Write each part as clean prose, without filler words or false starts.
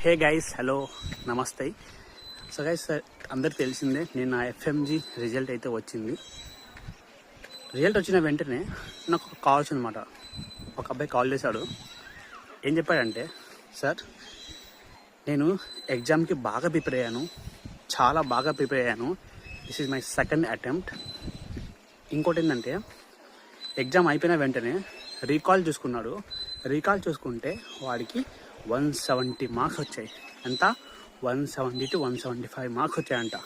Hey guys, hello, నమస్తే. So guys, అందరికి తెలిసిందే నేను నా ఎఫ్ఎంజీ రిజల్ట్ అయితే వచ్చింది. రిజల్ట్ వచ్చిన వెంటనే నాకు ఒక కాల్ వచ్చిందన్నమాట. ఒక అబ్బాయి కాల్ చేశాడు. ఏం చెప్పాడంటే, సార్ నేను ఎగ్జామ్కి బాగా ప్రిపేర్ అయ్యాను, చాలా బాగా ప్రిపేర్ అయ్యాను. This is my second attempt. ఇంకోటి ఏంటంటే, ఎగ్జామ్ అయిపోయిన వెంటనే రీకాల్ చూసుకున్నాడు. రీకాల్ చూసుకుంటే వాడికి 170 మార్క్స్ వచ్చాయి. ఎంత? 170 to 175 మార్క్స్ వచ్చాయంట.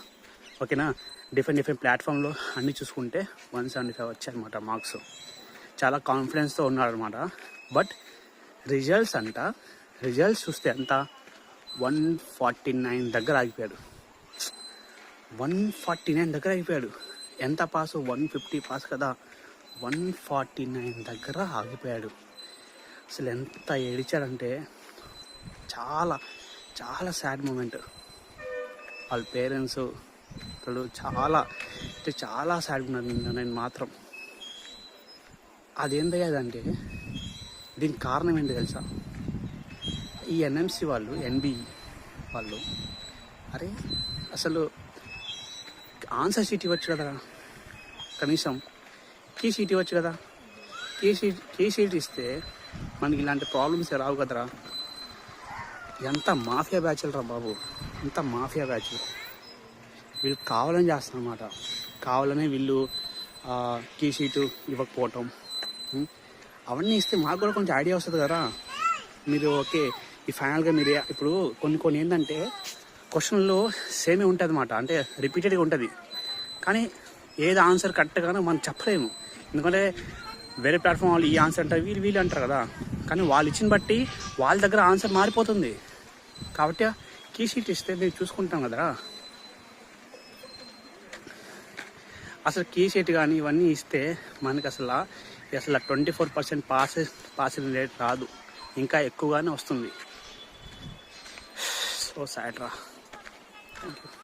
ఓకేనా? డిఫరెంట్ ప్లాట్ఫామ్లో అన్నీ చూసుకుంటే 175 వచ్చాయన్నమాట మార్క్స్. చాలా కాన్ఫిడెన్స్తో ఉన్నాడనమాట. బట్ రిజల్ట్స్ చూస్తే ఎంత? 149 దగ్గర ఆగిపోయాడు. 149 దగ్గర ఆగిపోయాడు. ఎంత పాసు? 150 పాస్ కదా. 149 దగ్గర ఆగిపోయాడు. అసలు ఎంత ఏడిచాడంటే చాలా చాలా సాడ్ మూమెంట్. వాళ్ళ పేరెంట్స్ అసలు చాలా సాడ్ ఉన్నారు. నేను మాత్రం అదేంటంటే, దీనికి కారణం ఏంటి తెలుసా? ఈ ఎన్ఎంసి వాళ్ళు, ఎన్బిఈ వాళ్ళు, అరే అసలు ఆన్సర్ షీట్ ఇవ్వచ్చు కదా, కనీసం కీ షీట్ ఇవ్వచ్చు కదా. కీ షీట్ ఇస్తే మనకి ఇలాంటి ప్రాబ్లమ్స్ రావు కదరా. ఎంత మాఫియా బ్యాచ్లు రా బాబు, ఎంత మాఫియా బ్యాచ్. వీళ్ళు కావాలని చేస్తారన్నమాట. కావాలని వీళ్ళు కీ షీటు ఇవ్వకపోవటం, అవన్నీ ఇస్తే మాకు కూడా కొంచెం ఐడియా వస్తుంది కదా. మీరు ఓకే, ఈ ఫైనల్గా మీరు ఇప్పుడు కొన్ని ఏంటంటే క్వశ్చన్లో సేమే ఉంటుంది అన్నమాట. అంటే రిపీటెడ్గా ఉంటుంది, కానీ ఏది ఆన్సర్ కరెక్ట్గానో మనం చెప్పలేము. ఎందుకంటే వేరే ప్లాట్ఫామ్ వాళ్ళు ఈ ఆన్సర్ అంటారు, వీళ్ళు అంటారు కదా. కానీ వాళ్ళు ఇచ్చిన బట్టి వాళ్ళ దగ్గర ఆన్సర్ మారిపోతుంది. కాబట్టి కీ షీట్ ఇస్తే మేము చూసుకుంటాం కదరా. అసలు కీ షీట్ కానీ ఇవన్నీ ఇస్తే మనకి అసలు 24% పాసింగ్ రేట్ రాదు, ఇంకా ఎక్కువగానే వస్తుంది. సో సాడ్ రా. Thank you.